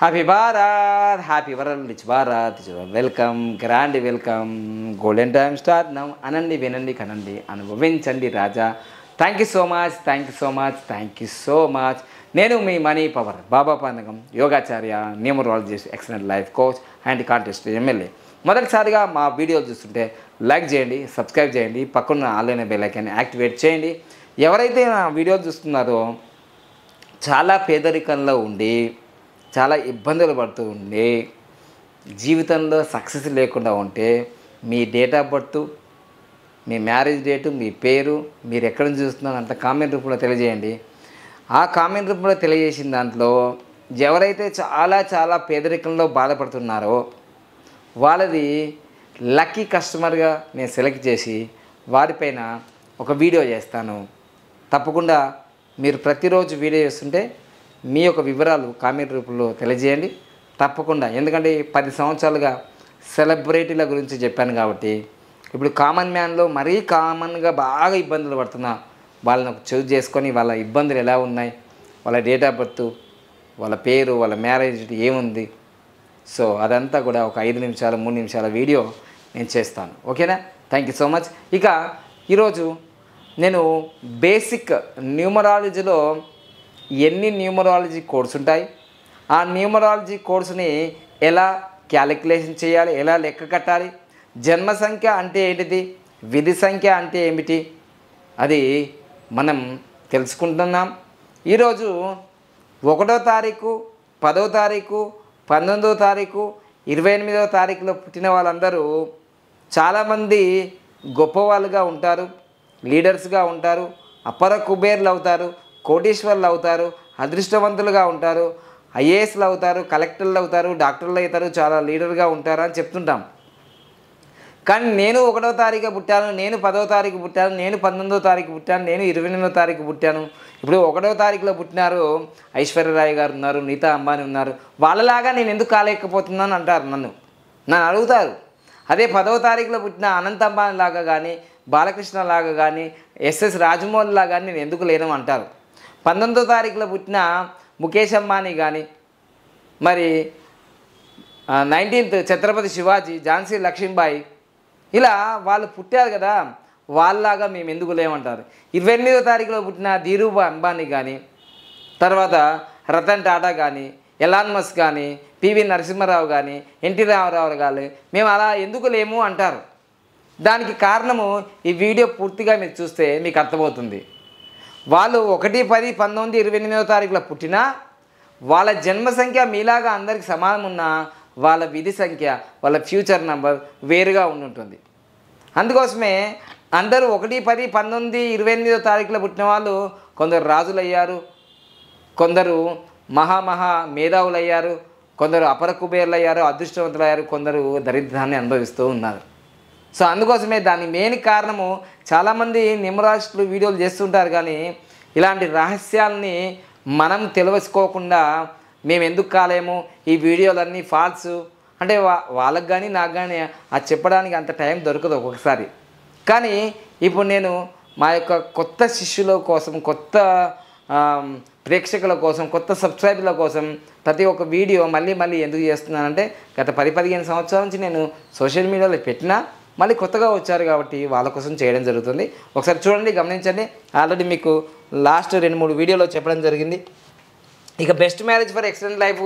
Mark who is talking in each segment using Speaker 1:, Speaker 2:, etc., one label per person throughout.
Speaker 1: Happy Bharat, happy world, rich Bharat, welcome, grand welcome. Golden time start now. అనండి, వినండి, కనండి, అనుభవించండి రాజా. Thank you so much, thank you so much, thank you so much. నేను మీ money power Baba Pandagam, యోగాచార్య, numerologist, excellent life coach and contest MLA. మొదటిసారిగా మా వీడియోలు చూస్తుంటే లైక్ చేయండి, సబ్స్క్రైబ్ చేయండి, పక్కన ఆన్లైన్ బెల్ ఐకాన్ని యాక్టివేట్ చేయండి. ఎవరైతే నా వీడియోలు చూస్తున్నారో చాలా పేదరికంలో ఉండి, చాలా ఇబ్బందులు పడుతూ ఉండి, జీవితంలో సక్సెస్ లేకుండా ఉంటే మీ డేట్ ఆఫ్ బర్త్, మీ మ్యారేజ్ డేటు, మీ పేరు, మీరు ఎక్కడ నుంచి చూస్తున్నారో అంత కామెంట్ రూపంలో తెలియజేయండి. ఆ కామెంట్ రూపంలో తెలియజేసిన దాంట్లో ఎవరైతే చాలా చాలా పేదరికంలో బాధపడుతున్నారో వాళ్ళది లక్కీ కస్టమర్గా నేను సెలెక్ట్ చేసి వారిపైన ఒక వీడియో చేస్తాను. తప్పకుండా మీరు ప్రతిరోజు వీడియో చేస్తుంటే మీ యొక్క వివరాలు కామెంట్ రూపంలో తెలియజేయండి తప్పకుండా. ఎందుకంటే 10 సంవత్సరాలుగా సెలబ్రిటీల గురించి చెప్పాను కాబట్టి ఇప్పుడు కామన్ మ్యాన్లో మరీ కామన్గా బాగా ఇబ్బందులు పడుతున్నా వాళ్ళని చూస్ చేసుకొని వాళ్ళ ఇబ్బందులు ఎలా ఉన్నాయి, వాళ్ళ డేట్ ఆఫ్ బర్త్, వాళ్ళ పేరు, వాళ్ళ మ్యారేజ్ ఏముంది, సో అదంతా కూడా ఒక 5 నిమిషాలు 3 నిమిషాల వీడియో నేను చేస్తాను. ఓకేనా? Thank you so much. ఇక ఈరోజు నేను బేసిక్ న్యూమరాలజీలో ఎన్ని న్యూమరాలజీ కోడ్స్ ఉంటాయి, ఆ న్యూమరాలజీ కోడ్స్ని ఎలా క్యాలిక్యులేషన్ చేయాలి, ఎలా లెక్క కట్టాలి, జన్మ సంఖ్య అంటే ఏంటిది, విధి సంఖ్య అంటే ఏమిటి, అది మనం తెలుసుకుంటున్నాం. ఈరోజు 1వ తారీఖు, 10వ తారీఖు, 19వ తారీఖు, 28వ తారీఖులో పుట్టిన వాళ్ళందరూ చాలామంది గొప్పవాళ్ళుగా ఉంటారు, లీడర్స్గా ఉంటారు, అపర కుబేర్లు అవుతారు, కోటీశ్వర్లు అవుతారు, అదృష్టవంతులుగా ఉంటారు, ఐఏఎస్లు అవుతారు, కలెక్టర్లు అవుతారు, డాక్టర్లు అవుతారు, చాలా లీడర్గా ఉంటారు అని చెప్తుంటాం. కానీ నేను 1వ తారీఖు పుట్టాను, నేను 10వ తారీఖు పుట్టాను, నేను 19వ తారీఖు పుట్టాను, నేను 28వ తారీఖు పుట్టాను. ఇప్పుడు 1వ తారీఖులో పుట్టినారు ఐశ్వర్యరాయ్ గారు ఉన్నారు, నీతా అంబానీ ఉన్నారు, వాళ్ళలాగా నేను ఎందుకు కాలేకపోతున్నాను అంటారు, నన్ను అడుగుతారు. అదే 10వ తారీఖులో పుట్టిన అనంత్ అంబానీ లాగా కానీ, బాలకృష్ణ లాగా కానీ, ఎస్ఎస్ రాజమౌళి లాగా కానీ నేను ఎందుకు లేను అంటారు. 19వ తారీఖులో పుట్టిన ముఖేష్ అంబానీ కానీ, మరి 19th ఛత్రపతి శివాజీ, ఝాన్సీ లక్ష్మీబాయి, ఇలా వాళ్ళు పుట్టారు కదా, వాళ్ళలాగా మేము ఎందుకు లేమంటారు. 28వ తారీఖులో పుట్టిన ధీరుభాయ్ అంబానీ కానీ, తర్వాత రతన్ టాటా కానీ, ఎలాన్ మస్క్ కానీ, పివి నరసింహారావు కానీ, ఎన్టీ రామారావు కానీ మేము అలా ఎందుకు లేము అంటారు. దానికి కారణము ఈ వీడియో పూర్తిగా మీరు చూస్తే మీకు అర్థమవుతుంది. వాళ్ళు 1, 10, 19, 28వ తారీఖులో పుట్టినా వాళ్ళ జన్మ సంఖ్య మీలాగా అందరికి సమానం ఉన్నా వాళ్ళ విధి సంఖ్య, వాళ్ళ ఫ్యూచర్ నెంబర్ వేరుగా ఉంటుంది. అందుకోసమే అందరూ 1, 10, 19, 28వ తారీఖులో పుట్టిన వాళ్ళు కొందరు రాజులు అయ్యారు, కొందరు మహా మేధావులు అయ్యారు, కొందరు అపర కుబేర్లు అయ్యారు, అదృష్టవంతులు అయ్యారు, కొందరు దరిద్రాన్ని అనుభవిస్తూ ఉన్నారు. సో అందుకోసమే దాని మెయిన్ కారణము చాలామంది న్యూమరాలజిస్టులు వీడియోలు చేస్తుంటారు, కానీ ఇలాంటి రహస్యాలని మనం తెలుసుకోకుండా మేము ఎందుకు కాలేము, ఈ వీడియోలన్నీ ఫాల్స్ అంటే వాళ్ళకి కానీ నాకు కానీ అది చెప్పడానికి అంత టైం దొరకదు ఒక్కొక్కసారి. కానీ ఇప్పుడు నేను మా యొక్క కొత్త శిష్యుల కోసం, కొత్త ప్రేక్షకుల కోసం, కొత్త సబ్స్క్రైబర్ల కోసం ప్రతి ఒక్క వీడియో మళ్ళీ ఎందుకు చేస్తున్నానంటే గత 10-15 సంవత్సరాల నుంచి నేను సోషల్ మీడియాలో పెట్టినా మళ్ళీ కొత్తగా వచ్చారు కాబట్టి వాళ్ళ కోసం చేయడం జరుగుతుంది. ఒకసారి చూడండి, గమనించండి. ఆల్రెడీ మీకు లాస్ట్ 2-3 వీడియోలో చెప్పడం జరిగింది. ఇక best marriage for excellent life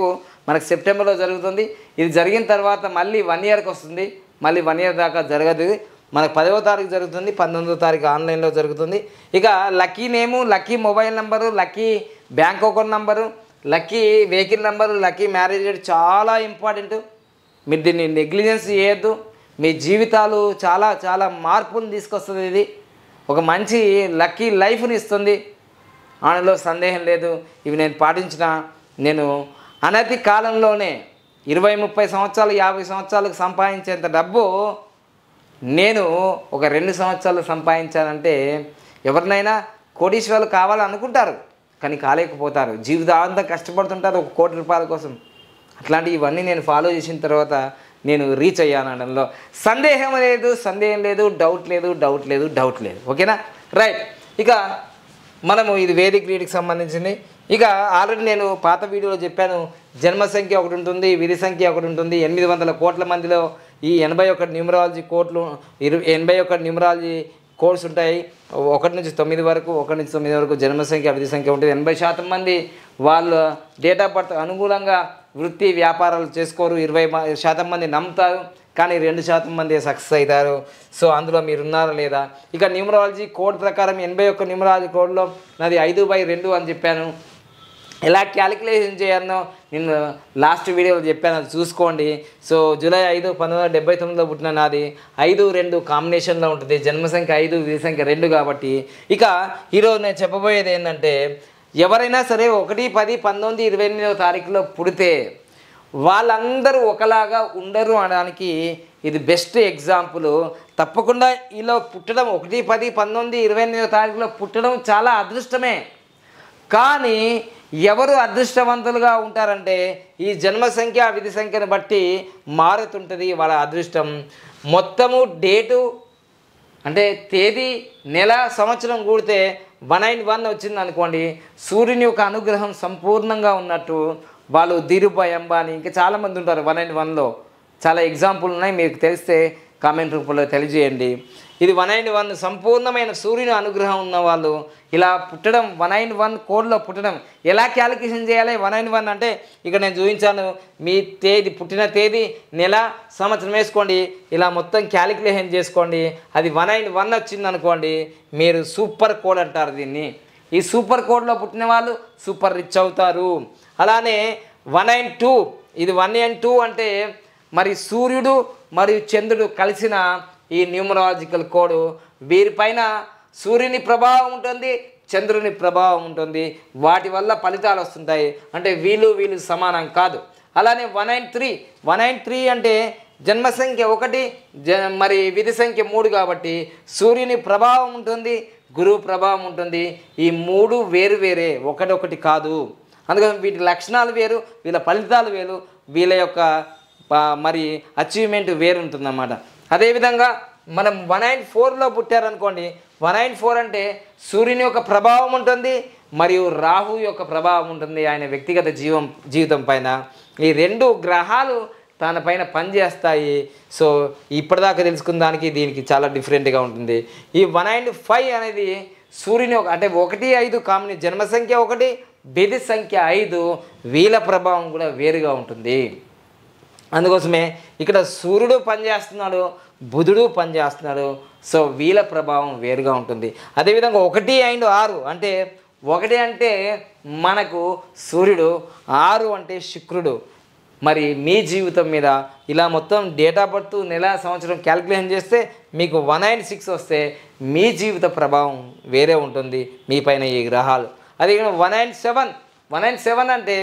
Speaker 1: మనకు సెప్టెంబర్లో జరుగుతుంది. ఇది జరిగిన తర్వాత మళ్ళీ 1 ఇయర్కి వస్తుంది, మళ్ళీ 1 ఇయర్ దాకా జరగదు. మనకు 10వ తారీఖు జరుగుతుంది, 19వ తారీఖు ఆన్లైన్లో జరుగుతుంది. ఇక lucky name, lucky mobile number, lucky bank account number, lucky vehicle number, lucky marriage date చాలా ఇంపార్టెంట్. మీరు దీన్ని నెగ్లిజెన్స్ చేయొద్దు. మీ జీవితాలు చాలా చాలా మార్పుని తీసుకొస్తుంది. ఇది ఒక మంచి లక్కీ లైఫ్ని ఇస్తుంది, అందులో సందేహం లేదు. ఇవి నేను పాటించిన, నేను అనతి కాలంలోనే 20-30 సంవత్సరాలు 50 సంవత్సరాలకు సంపాదించేంత డబ్బు నేను ఒక 2 సంవత్సరాలు సంపాదించానంటే ఎవరినైనా కోటీశ్వర్లు కావాలనుకుంటారు కానీ కాలేకపోతారు, జీవితాంతం కష్టపడుతుంటారు 1 కోటి రూపాయల కోసం. అట్లాంటి ఇవన్నీ నేను ఫాలో చేసిన తర్వాత నేను రీచ్ అయ్యాను అనడంలో సందేహం లేదు, డౌట్ లేదు. ఓకేనా? రైట్. ఇక మనము ఇది వేదిక్ రీడ్కి సంబంధించింది. ఇక ఆల్రెడీ నేను పాత వీడియోలో చెప్పాను, జన్మ సంఖ్య ఒకటి ఉంటుంది, విధి సంఖ్య ఒకటి ఉంటుంది. 800 కోట్ల మందిలో ఈ 81 న్యూమరాలజీ కోడ్లు 81 న్యూమరాలజీ కోడ్స్ ఉంటాయి. 1 నుంచి 9 వరకు, 1 నుంచి 9 వరకు జన్మ సంఖ్య విధి సంఖ్య ఉంటుంది. 80% మంది వాళ్ళ డేట్ ఆఫ్ బర్త్ అనుకూలంగా వృత్తి వ్యాపారాలు చేసుకోరు. 20% మంది నమ్ముతారు, కానీ 2% మంది సక్సెస్ అవుతారు. సో అందులో మీరు ఉన్నారా లేదా? ఇక న్యూమరాలజీ కోడ్ ప్రకారం 81 న్యూమరాలజీ కోడ్లో నాది 5/2 అని చెప్పాను. ఎలా క్యాలిక్యులేషన్ చేయాలనో నేను లాస్ట్ వీడియోలో చెప్పాను, అది చూసుకోండి. సో జూలై 5, 1979లో పుట్టిన నాది 5-2 కాంబినేషన్లో ఉంటుంది. జన్మ సంఖ్య 5, విధి సంఖ్య 2 కాబట్టి. ఇక ఈరోజు నేను చెప్పబోయేది ఏంటంటే, ఎవరైనా సరే 1, 10, 19, 28వ తారీఖులో పుడితే వాళ్ళందరూ ఒకలాగా ఉండరు అనడానికి ఇది బెస్ట్ ఎగ్జాంపుల్. తప్పకుండా ఇలా పుట్టడం 1, 10, 19, 28వ తారీఖులో పుట్టడం చాలా అదృష్టమే. కానీ ఎవరు అదృష్టవంతులుగా ఉంటారంటే ఈ జన్మ సంఖ్య విధి సంఖ్యను బట్టి మారుతుంటుంది వాళ్ళ అదృష్టం. మొత్తము డేటు అంటే తేదీ, నెల, సంవత్సరం కూడితే 191 వచ్చింది అనుకోండి, సూర్యుని యొక్క అనుగ్రహం సంపూర్ణంగా ఉన్నట్టు. వాళ్ళు ధీరుభాయ్ అంబానీ ఇంకా చాలామంది ఉంటారు 191లో. చాలా ఎగ్జాంపుల్ ఉన్నాయి, మీకు తెలిస్తే కామెంట్ రూపంలో తెలియజేయండి. ఇది 191 సంపూర్ణమైన సూర్యుని అనుగ్రహం ఉన్న వాళ్ళు ఇలా పుట్టడం, 191 కోడ్లో పుట్టడం. ఎలా క్యాలిక్యులేషన్ చేయాలి? 191 అంటే ఇక్కడ నేను చూపించాను. మీ తేదీ, పుట్టిన తేదీ, నెల, సంవత్సరం వేసుకోండి, ఇలా మొత్తం క్యాలిక్యులేషన్ చేసుకోండి. అది 191 వచ్చింది అనుకోండి, మీరు సూపర్ కోడ్ అంటారు దీన్ని. ఈ సూపర్ కోడ్లో పుట్టిన వాళ్ళు సూపర్ రిచ్ అవుతారు. అలానే 192, ఇది 192 అంటే మరి సూర్యుడు మరియు చంద్రుడు కలిసిన ఈ న్యూమరాలజికల్ కోడ్. వీరిపైన సూర్యుని ప్రభావం ఉంటుంది, చంద్రుని ప్రభావం ఉంటుంది. వాటి వల్ల ఫలితాలు వస్తుంటాయి. అంటే వీళ్ళు సమానం కాదు. అలానే 193 అంటే జన్మ సంఖ్య 1, మరి విధి సంఖ్య 3 కాబట్టి సూర్యుని ప్రభావం ఉంటుంది, గురువు ప్రభావం ఉంటుంది. ఈ 3 వేరే, ఒకటి కాదు. అందుకని వీటి లక్షణాలు వేరు, వీళ్ళ ఫలితాలు వేరు, వీళ్ళ యొక్క మరి అచీవ్మెంట్ వేరు ఉంటుందన్నమాట. అదేవిధంగా మనం 194లో పుట్టారనుకోండి, 194 అంటే సూర్యుని యొక్క ప్రభావం ఉంటుంది మరియు రాహు యొక్క ప్రభావం ఉంటుంది ఆయన వ్యక్తిగత జీవితం పైన. ఈ 2 గ్రహాలు తన పైన పనిచేస్తాయి. సో ఇప్పటిదాకా తెలుసుకున్న దానికి దీనికి చాలా డిఫరెంట్గా ఉంటుంది. ఈ 195 అనేది సూర్యుని అంటే 1, 5 కాంబినేషన్, జన్మ సంఖ్య 1, విధి సంఖ్య 5, వీళ్ళ ప్రభావం కూడా వేరుగా ఉంటుంది. అందుకోసమే ఇక్కడ సూర్యుడు పనిచేస్తున్నాడు, బుధుడు పనిచేస్తున్నాడు. సో వీళ్ళ ప్రభావం వేరుగా ఉంటుంది. అదేవిధంగా 1 and 6 అంటే 1 అంటే మనకు సూర్యుడు, 6 అంటే శుక్రుడు. మరి మీ జీవితం మీద ఇలా మొత్తం డేట్ ఆఫ్ బర్త్, నెల, సంవత్సరం క్యాలిక్యులేషన్ చేస్తే మీకు 196 వస్తే మీ జీవిత ప్రభావం వేరే ఉంటుంది మీ పైన ఈ గ్రహాలు. అదే 197 అంటే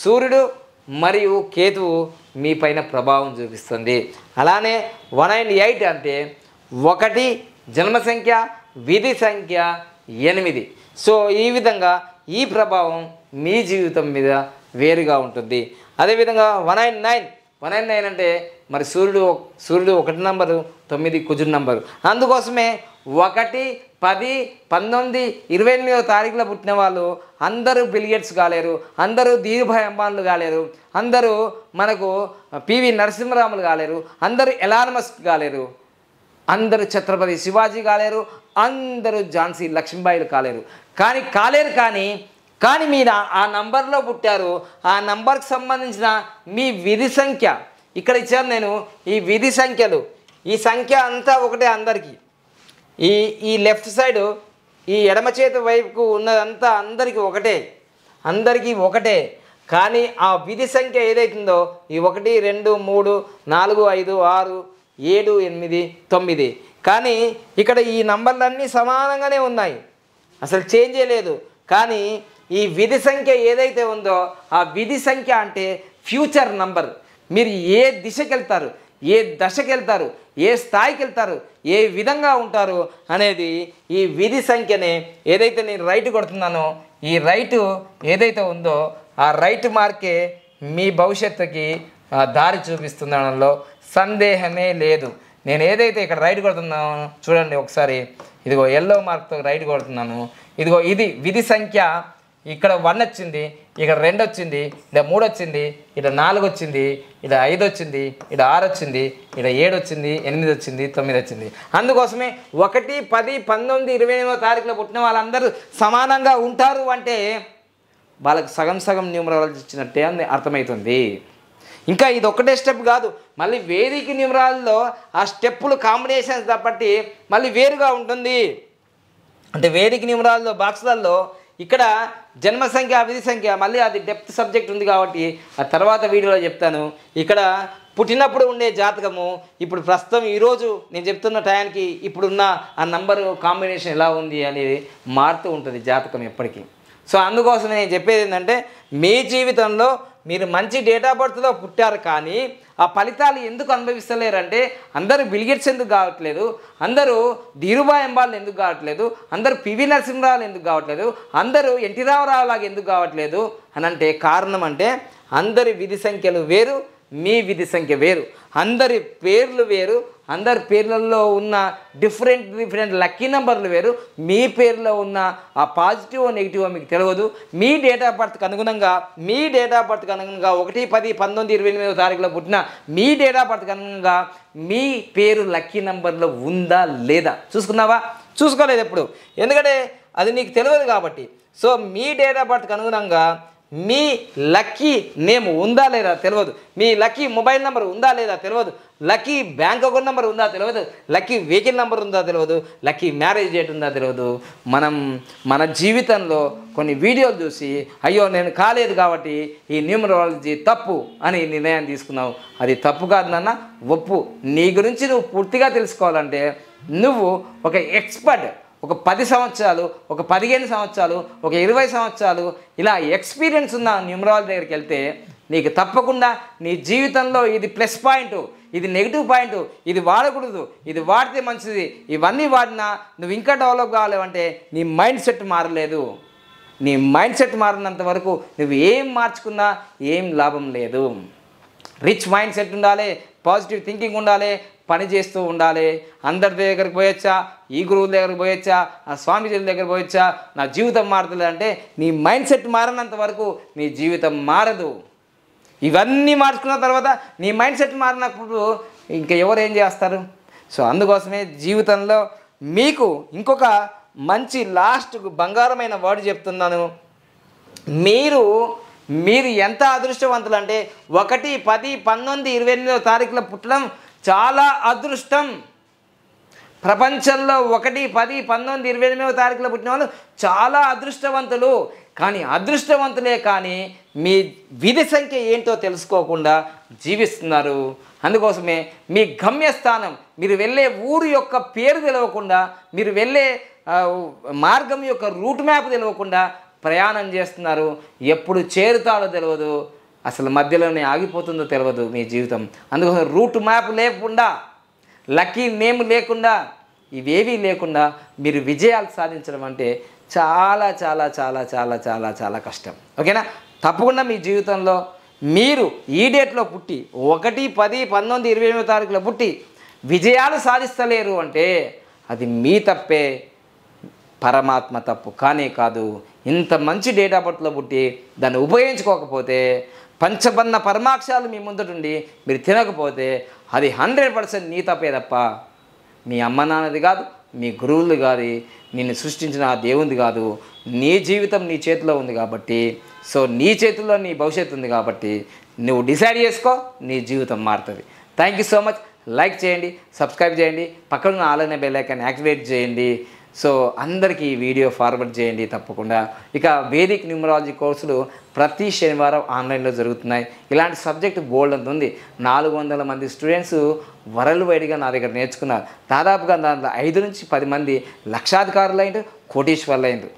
Speaker 1: సూర్యుడు మరియు కేతువు మీ పైన ప్రభావం చూపిస్తుంది. అలానే 198 అంటే 1 జన్మ సంఖ్య, విధి సంఖ్య 8. సో ఈ విధంగా ఈ ప్రభావం మీ జీవితం మీద వేరుగా ఉంటుంది. అదేవిధంగా 199 అంటే మరి సూర్యుడు 1 నంబరు, 9 కుజుడు నంబరు. అందుకోసమే 1, 10, 19, 28వ తారీఖులో పుట్టిన వాళ్ళు అందరూ బిల్గేట్స్ కాలేరు, అందరూ ధీరుభాయ్ అంబానీలు కాలేరు, అందరూ మనకు పివి నరసింహరాములు కాలేరు, అందరూ ఎలాన్ మస్క్ కాలేరు, అందరూ ఛత్రపతి శివాజీ కాలేరు, అందరూ ఝాన్సీ లక్ష్మీబాయిలు కాలేరు. కానీ మీరు ఆ నంబర్లో పుట్టారు. ఆ నంబర్కి సంబంధించిన మీ విధి సంఖ్య ఇక్కడ ఇచ్చాను నేను. ఈ విధి సంఖ్యలు, ఈ సంఖ్య అంతా ఒకటే అందరికీ. ఈ లెఫ్ట్ సైడ్, ఈ ఎడమ చేతి వైపుకు ఉన్నదంతా అందరికీ ఒకటే. కానీ ఆ విధి సంఖ్య ఏదైతుందో ఈ 1, 2, 3, 4, 5, 6, 7, 8, 9. కానీ ఇక్కడ ఈ నంబర్లన్నీ సమానంగానే ఉన్నాయి, అసలు చేంజే లేదు. కానీ ఈ విధి సంఖ్య ఏదైతే ఉందో ఆ విధి సంఖ్య అంటే ఫ్యూచర్ నంబర్. మీరు ఏ దిశకి వెళ్తారు, ఏ దశకి వెళ్తారు, ఏ స్థాయికి వెళ్తారు, ఏ విధంగా ఉంటారు అనేది ఈ విధి సంఖ్యనే. ఏదైతే నేను రైట్ కొడుతున్నానో ఈ రైటు ఏదైతే ఉందో ఆ రైట్ మార్కే మీ భవిష్యత్తుకి దారి చూపిస్తుందనలో సందేహమే లేదు. నేను ఏదైతే ఇక్కడ రైట్ కొడుతున్నానో చూడండి ఒకసారి, ఇదిగో ఎల్లో మార్క్తో రైట్ కొడుతున్నాను. ఇదిగో ఇది విధి సంఖ్య ఇక్కడ 1 వచ్చింది, ఇక్కడ 2 వచ్చింది, ఇక్కడ 3 వచ్చింది, ఇక్కడ 4 వచ్చింది, ఇక్కడ 5 వచ్చింది, ఇక్కడ 6 వచ్చింది, ఇక్కడ 7 వచ్చింది, 8 వచ్చింది, 9 వచ్చింది. అందుకోసమే 1, 10, 19, 28వ తారీఖులో పుట్టిన వాళ్ళందరూ సమానంగా ఉంటారు అంటే వాళ్ళకి సగం సగం న్యూమరాలజీ ఇచ్చినట్టే అని అర్థమవుతుంది. ఇంకా ఇది ఒక్కటే స్టెప్ కాదు, మళ్ళీ వేదిక న్యూమరాలజీలో ఆ స్టెప్పులు కాంబినేషన్స్ బట్టి మళ్ళీ వేరుగా ఉంటుంది. అంటే వేదిక న్యూమరాలజీలో బాక్సులలో ఇక్కడ జన్మ సంఖ్య విధి సంఖ్య మళ్ళీ అది డెప్త్ సబ్జెక్ట్ ఉంది కాబట్టి ఆ తర్వాత వీడియోలో చెప్తాను. ఇక్కడ పుట్టినప్పుడు ఉండే జాతకము ఇప్పుడు ప్రస్తుతం ఈరోజు నేను చెప్తున్న టైంకి ఇప్పుడున్న ఆ నంబరు కాంబినేషన్ ఎలా ఉంది అనేది మారుతూ ఉంటుంది జాతకం ఎప్పటికీ. సో అందుకోసం నేను చెప్పేది ఏంటంటే మీ జీవితంలో మీరు మంచి డేట్ ఆఫ్ బర్త్లో పుట్టారు కానీ ఆ ఫలితాలు ఎందుకు అనుభవిస్తలేరంటే అందరూ బిల్గేట్స్ ఎందుకు కావట్లేదు, అందరూ ధీరుభాయ్ అంబానీ ఎందుకు కావట్లేదు, అందరూ పివి నరసింహరావు ఎందుకు కావట్లేదు, అందరూ ఎన్టీ రామారావు లాగా ఎందుకు కావట్లేదు అని అంటే కారణం అంటే అందరి విధి సంఖ్యలు వేరు, మీ విధి సంఖ్య వేరు, అందరి పేర్లు వేరు, అందరి పేర్లలో ఉన్న డిఫరెంట్ లక్కీ నెంబర్లు వేరు, మీ పేరులో ఉన్న ఆ పాజిటివ్ నెగిటివ్ మీకు తెలియదు. మీ డేట్ ఆఫ్ బర్త్కి అనుగుణంగా 1, 10, 19, 28వ తారీఖులో పుట్టిన మీ డేట్ ఆఫ్ బర్త్కి అనుగుణంగా మీ పేరు లక్కీ నెంబర్లో ఉందా లేదా చూసుకున్నావా? చూసుకోలేదు ఎప్పుడు, ఎందుకంటే అది నీకు తెలియదు కాబట్టి. సో మీ డేట్ ఆఫ్ బర్త్కి అనుగుణంగా మీ లక్కీ నేమ్ ఉందా లేదా తెలియదు, మీ లక్కీ మొబైల్ నెంబర్ ఉందా లేదా తెలియదు, లక్కీ బ్యాంక్ అకౌంట్ నెంబర్ ఉందా తెలియదు, లక్కీ వెహికల్ నెంబర్ ఉందా తెలియదు, లక్కీ మ్యారేజ్ డేట్ ఉందా తెలియదు. మనం మన జీవితంలో కొన్ని వీడియోలు చూసి అయ్యో నేను కాలేదు కాబట్టి ఈ న్యూమరాలజీ తప్పు అని నిర్ణయం తీసుకున్నావు. అది తప్పు కాదు నాన్న, ఒప్పు. నీ గురించి నువ్వు పూర్తిగా తెలుసుకోవాలంటే నువ్వు ఒక ఎక్స్పర్ట్, ఒక 10 సంవత్సరాలు, ఒక 15 సంవత్సరాలు, ఒక 20 సంవత్సరాలు ఇలా ఎక్స్పీరియన్స్ ఉన్న న్యూమరాలజీ దగ్గరికి వెళ్తే నీకు తప్పకుండా నీ జీవితంలో ఇది ప్లస్ పాయింట్, ఇది నెగిటివ్ పాయింట్, ఇది వాడకూడదు, ఇది వాడితే మంచిది, ఇవన్నీ వాడినా నువ్వు ఇంకా డెవలప్ కావాలంటే నీ మైండ్ సెట్ మారలేదు. నీ మైండ్ సెట్ మారినంత వరకు నువ్వు ఏం మార్చుకున్నా ఏం లాభం లేదు. రిచ్ మైండ్ సెట్ ఉండాలి, పాజిటివ్ థింకింగ్ ఉండాలి, పని చేస్తూ ఉండాలి. అందరి దగ్గరికి పోయొచ్చా, ఈ గురువుల దగ్గరికి పోయొచ్చా, ఆ స్వామీజీల దగ్గర పోయొచ్చా, నా జీవితం మారుతుంది అంటే నీ మైండ్ సెట్ మారినంత వరకు నీ జీవితం మారదు. ఇవన్నీ మార్చుకున్న తర్వాత నీ మైండ్ సెట్ మారినప్పుడు ఇంకా ఎవరు ఏం చేస్తారు? సో అందుకోసమే జీవితంలో మీకు ఇంకొక మంచి లాస్ట్ బంగారమైన వర్డ్ చెప్తున్నాను. మీరు ఎంత అదృష్టవంతులు అంటే 1, 10, 19, 28వ తారీఖులో పుట్టడం చాలా అదృష్టం. ప్రపంచంలో 1, 10, 19, 28వ తారీఖులో పుట్టిన వాళ్ళు చాలా అదృష్టవంతులు. కానీ అదృష్టవంతులే కానీ మీ విధి సంఖ్య ఏంటో తెలుసుకోకుండా జీవిస్తున్నారు. అందుకోసమే మీ గమ్యస్థానం, మీరు వెళ్ళే ఊరు యొక్క పేరు తెలియకుండా, మీరు వెళ్ళే మార్గం యొక్క రూట్ మ్యాప్ తెలియకుండా ప్రయాణం చేస్తున్నారు. ఎప్పుడు చేరుతాడో తెలియదు, అసలు మధ్యలోనే ఆగిపోతుందో తెలియదు మీ జీవితం. అందుకోసం రూట్ మ్యాప్ లేకుండా, లక్కీ నేమ్ లేకుండా, ఇవేవీ లేకుండా మీరు విజయాలు సాధించడం అంటే చాలా చాలా చాలా చాలా చాలా చాలా కష్టం. ఓకేనా? తప్పకుండా మీ జీవితంలో మీరు ఈ డేట్లో పుట్టి 1, 10, 19, 28వ తారీఖులో పుట్టి విజయాలు సాధిస్తలేరు అంటే అది మీ తప్పే, పరమాత్మ తప్పు కానే కాదు. ఇంత మంచి డేట్ ఆఫ్ బర్త్లో పుట్టి దాన్ని ఉపయోగించుకోకపోతే, పంచబన్న పరమాక్షాలు మీ ముందటుండి మీరు తినకపోతే అది 100% నీ తప్పే తప్ప మీ అమ్మ నాన్నది కాదు, మీ గురువులు కాదు, నిన్ను సృష్టించిన ఆ దేవుంది కాదు. నీ జీవితం నీ చేతిలో ఉంది కాబట్టి, సో నీ చేతుల్లో నీ భవిష్యత్తు ఉంది కాబట్టి నువ్వు డిసైడ్ చేసుకో, నీ జీవితం మారుతుంది. Thank you so much. Like చేయండి, సబ్స్క్రైబ్ చేయండి, పక్కన ఆల్ అనే బెల్ ఐకాన్ యాక్టివేట్ చేయండి. సో అందరికీ ఈ వీడియో ఫార్వర్డ్ చేయండి తప్పకుండా. ఇక వేదిక్ న్యూమరాలజీ కోర్సులు ప్రతి శనివారం ఆన్లైన్లో జరుగుతున్నాయి. ఇలాంటి సబ్జెక్ట్ బోల్డ్ అంత ఉంది. 400 మంది స్టూడెంట్స్ వరల్డ్ వైడ్గా నా దగ్గర నేర్చుకున్నారు. దాదాపుగా దాంట్లో 5 నుంచి 10 మంది లక్షాధికారులైండ్రు, కోటీశ్వర్లైండ్రు,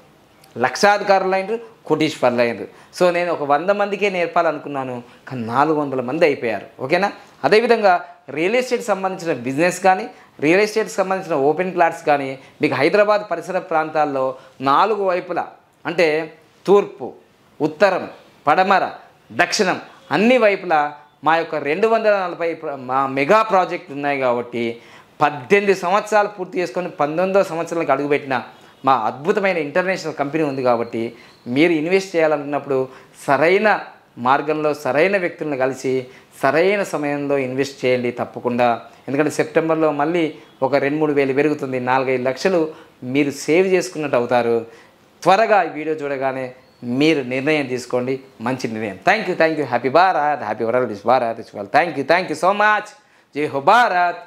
Speaker 1: కోటీశ్వర్లైండ్రు. సో నేను ఒక 100 మందికే నేర్పాలనుకున్నాను, కానీ 400 మంది అయిపోయారు. ఓకేనా? అదేవిధంగా రియల్ ఎస్టేట్ సంబంధించిన బిజినెస్ కానీ, రియల్ ఎస్టేట్కి సంబంధించిన ఓపెన్ ప్లాట్స్ కానీ మీకు హైదరాబాద్ పరిసర ప్రాంతాల్లో 4 వైపులా అంటే తూర్పు, ఉత్తరం, పడమర, దక్షిణం అన్ని వైపులా మా యొక్క 240 మా మెగా ప్రాజెక్టులు ఉన్నాయి కాబట్టి 18 సంవత్సరాలు పూర్తి చేసుకొని 19వ సంవత్సరాలకు అడుగుపెట్టిన మా అద్భుతమైన ఇంటర్నేషనల్ కంపెనీ ఉంది కాబట్టి మీరు ఇన్వెస్ట్ చేయాలనుకున్నప్పుడు సరైన మార్గంలో సరైన వ్యక్తులను కలిసి సరైన సమయంలో ఇన్వెస్ట్ చేయండి తప్పకుండా. ఎందుకంటే సెప్టెంబర్లో మళ్ళీ ఒక 2-3 వేలు పెరుగుతుంది, 4-5 లక్షలు మీరు సేవ్ చేసుకున్నట్టు అవుతారు. త్వరగా ఈ వీడియో చూడగానే మీరు నిర్ణయం తీసుకోండి, మంచి నిర్ణయం. Thank you. Happy Bharat, happy world is Bharat. Thank you so much. జై హో భారత్.